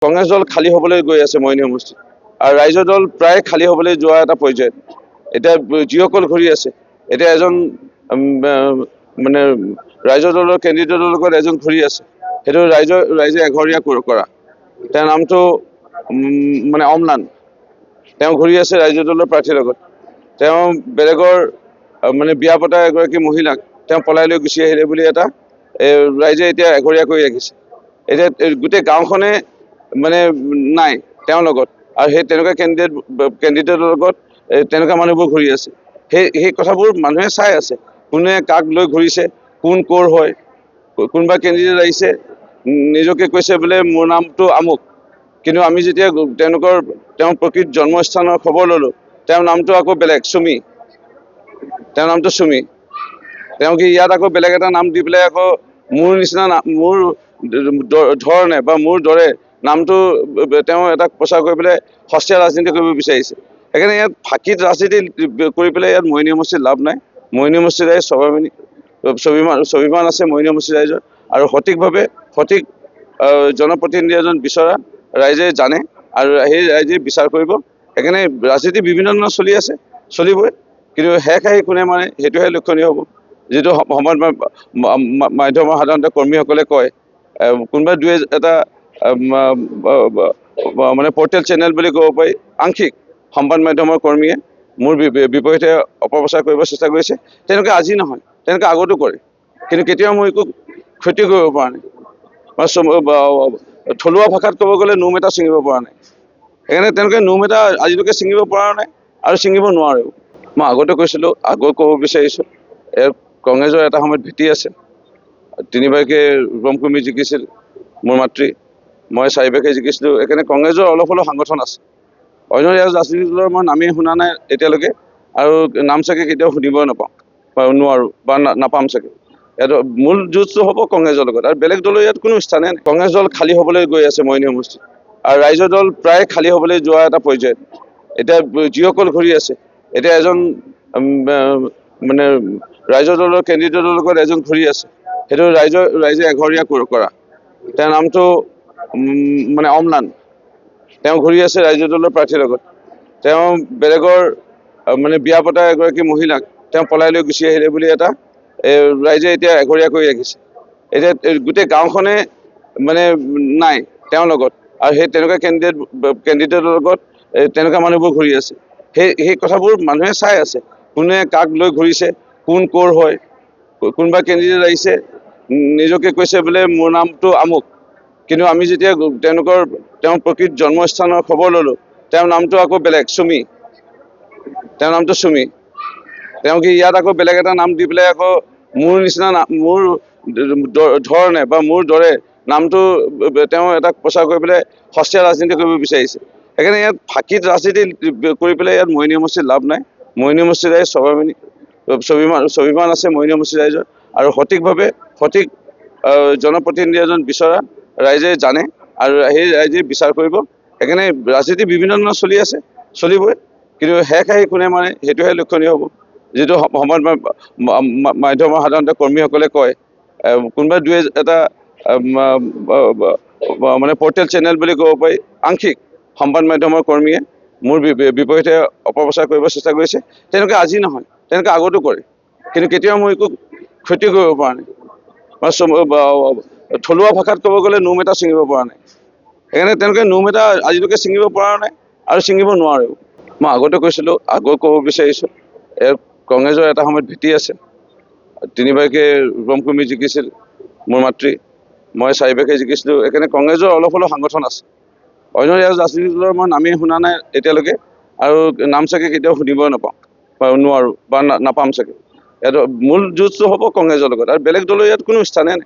কংগ্ৰেছ দল খালী হ'বলৈ গৈ আছে মইনী সমষ্টিত আৰু ৰাইজৰ দল প্ৰায় খালী হ'বলৈ যোৱা এটা পৰ্যায়ত এতিয়া যিসকল ঘূৰি আছে এতিয়া এজন মানে ৰাইজৰ দলৰ কেণ্ডিডেটৰ লগত এজন ঘূৰি আছে সেইটো ৰাইজে এঘৰীয়া কৰা তেওঁৰ নামটো মানে অমলান তেওঁ ঘূৰি আছে ৰাইজৰ দলৰ প্ৰাৰ্থীৰ লগত তেওঁ বেলেগৰ মানে বিয়া পতা এগৰাকী মহিলাক তেওঁ পলাই লৈ গুচি আহিলে বুলি এটা ৰাইজে এতিয়া এঘৰীয়া কৰি ৰাখিছে এতিয়া গোটেই গাঁওখনে মানে নাই তেওঁৰ লগত আৰু সেই তেনেকুৱা কেণ্ডিডেটৰ লগত তেনেকুৱা মানুহবোৰ ঘূৰি আছে সেই কথাবোৰ মানুহে চাই আছে কোনে কাক লৈ ঘূৰিছে কোন ক'ৰ হয় কোনোবা কেণ্ডিডেট আহিছে নিজকে কৈছে বোলে মোৰ নামটো আমুক কিন্তু আমি যেতিয়া তেওঁৰ প্ৰকৃত জন্মস্থানৰ খবৰ ল'লোঁ তেওঁৰ নামটো আকৌ বেলেগ চুমি তেওঁৰ নামটো চুমি তেওঁ কি ইয়াত আকৌ বেলেগ এটা নাম দি পেলাই আকৌ মোৰ নিচিনা মোৰ ধৰণে বা মোৰ দৰে নামটো তেওঁ এটা প্ৰচাৰ কৰি পেলাই সস্তীয়া ৰাজনীতি কৰিব বিচাৰিছে সেইকাৰণে ইয়াত ফাঁকিত ৰাজনীতি কৰি পেলাই ইয়াত মইনী সমষ্টিত লাভ নাই মইনী সমষ্টিৰ ৰাইজ স্বাভিমান আছে মইনী সমষ্টিৰ ৰাইজৰ আৰু সঠিকভাৱে সঠিক জনপ্ৰতিনিধি এজন বিচৰা ৰাইজে জানে আৰু সেই ৰাইজে বিচাৰ কৰিব সেইকাৰণে ৰাজনীতি বিভিন্ন ধৰণৰ চলি আছে চলিবই কিন্তু শেষ আহি কোনে মানে সেইটোহে লক্ষণীয় হ'ব যিটো সমাজ মাধ্যমৰ সাধাৰণতে কৰ্মীসকলে কয় কোনোবা দুই এটা মানে পৰ্টেল চেনেল বুলি ক'ব পাৰি আংশিক সংবাদ মাধ্যমৰ কৰ্মীয়ে মোৰ বিপৰীতে অপপ্ৰচাৰ কৰিব চেষ্টা কৰিছে তেনেকৈ আজি নহয় তেনেকৈ আগতো কৰে কিন্তু কেতিয়াও মই একো ক্ষতি কৰিব পৰা নাই থলুৱা ভাষাত ক'ব গ'লে নোম এটা ছিঙিব পৰা নাই সেইকাৰণে তেনেকৈ নোম এটা আজিলৈকে ছিঙিব পৰা নাই আৰু ছিঙিব নোৱাৰেও মই আগতে কৈছিলোঁ আগত ক'ব বিচাৰিছোঁ কংগ্ৰেছৰ এটা সময়ত ভেটি আছে তিনিবাৰকৈ ৰূপমকুৰ্মী জিকিছিল মোৰ মাতৃ মই চাৰিবাৰকৈ জিকিছিলোঁ সেইকাৰণে কংগ্ৰেছৰ অলপ হ'লেও সংগঠন আছে অন্য ৰাজনীতি দলৰ মই নামেই শুনা নাই এতিয়ালৈকে আৰু নাম চাগে কেতিয়াও শুনিব নাপাওঁ বা নোৱাৰোঁ বা নাপাম চাগে ইয়াত মূল যুঁজটো হ'ব কংগ্ৰেছৰ লগত আৰু বেলেগ দলৰ ইয়াত কোনো স্থানে নাই কংগ্ৰেছ দল খালী হ'বলৈ গৈ আছে মইনী সমষ্টিত আৰু ৰাইজৰ দল প্ৰায় খালী হ'বলৈ যোৱা এটা পৰ্যায়ত এতিয়া যিসকল ঘূৰি আছে এতিয়া এজন মানে ৰাইজৰ দলৰ কেণ্ডিডেটৰ লগত এজন ঘূৰি আছে সেইটো ৰাইজে এঘৰীয়া কৰা তেওঁৰ নামটো মানে অমলান তেওঁ ঘূৰি আছে ৰাইজৰ দলৰ প্ৰাৰ্থীৰ লগত তেওঁ বেলেগৰ মানে বিয়া পতা এগৰাকী মহিলাক তেওঁ পলাই লৈ গুচি আহিলে বুলি এটা ৰাইজে এতিয়া এঘৰীয়া কৰি ৰাখিছে এতিয়া গোটেই গাঁওখনে মানে নাই তেওঁৰ লগত আৰু সেই তেনেকুৱা কেণ্ডিডেটৰ লগত তেনেকুৱা মানুহবোৰ ঘূৰি আছে সেই কথাবোৰ মানুহে চাই আছে কোনে কাক লৈ ঘূৰিছে কোন ক'ৰ হয় কোনোবা কেণ্ডিডেট আহিছে নিজকে কৈছে বোলে মোৰ নামটো আমুক কিন্তু আমি যেতিয়া তেওঁৰ প্ৰকৃত জন্মস্থানৰ খবৰ ল'লোঁ তেওঁৰ নামটো আকৌ বেলেগ চুমি তেওঁৰ নামটো চুমি তেওঁ কি ইয়াত আকৌ বেলেগ এটা নাম দি পেলাই আকৌ মোৰ নিচিনা মোৰ ধৰণে বা মোৰ দৰে নামটো তেওঁ এটা প্ৰচাৰ কৰি পেলাই সস্তীয়া ৰাজনীতি কৰিব বিচাৰিছে সেইকাৰণে ইয়াত ফাঁকিত ৰাজনীতি কৰি পেলাই ইয়াত মইনী সমষ্টিত লাভ নাই মইনী সমষ্টিৰ ৰাইজ স্বাভিমান আছে মইনী সমষ্টিৰ ৰাইজৰ আৰু সঠিকভাৱে সঠিক জনপ্ৰতিনিধি এজন বিচৰা ৰাইজে জানে আৰু সেই ৰাইজে বিচাৰ কৰিব সেইকাৰণে ৰাজনীতি বিভিন্ন ধৰণৰ চলি আছে চলিবই কিন্তু শেষ আহি কোনে মানে সেইটোহে লক্ষণীয় হ'ব যিটো সমাজ মাধ্যমৰ সাধাৰণতে কৰ্মীসকলে কয় কোনোবা দুই এটা মানে পৰ্টেল চেনেল বুলি ক'ব পাৰি আংশিক সংবাদ মাধ্যমৰ কৰ্মীয়ে মোৰ বিপৰীতে অপপ্ৰচাৰ কৰিব চেষ্টা কৰিছে তেনেকৈ আজি নহয় তেনেকৈ আগতো কৰে কিন্তু কেতিয়াও মই একো ক্ষতি কৰিব পৰা নাই থলুৱা ভাষাত ক'ব গ'লে নোম এটা ছিঙিব পৰা নাই সেইকাৰণে তেনেকৈ নোম এটা আজিলৈকে ছিঙিব পৰা নাই আৰু ছিঙিব নোৱাৰেও মই আগতে কৈছিলোঁ আগত ক'ব বিচাৰিছোঁ কংগ্ৰেছৰ এটা সময়ত ভেটি আছে তিনিবাৰকৈ ৰূপমকুৰ্মী জিকিছিল মোৰ মাতৃ মই চাৰিবাৰকৈ জিকিছিলোঁ সেইকাৰণে কংগ্ৰেছৰ অলপ হ'লেও সংগঠন আছে অন্য ৰাজনীতি দলৰ মই নামেই শুনা নাই এতিয়ালৈকে আৰু নাম চাগে কেতিয়াও শুনিব নাপাওঁ বা নোৱাৰোঁ বা নাপাম চাগে ইয়াত মূল যুঁজটো হ'ব কংগ্ৰেছৰ লগত আৰু বেলেগ দলৰ ইয়াত কোনো স্থানে নাই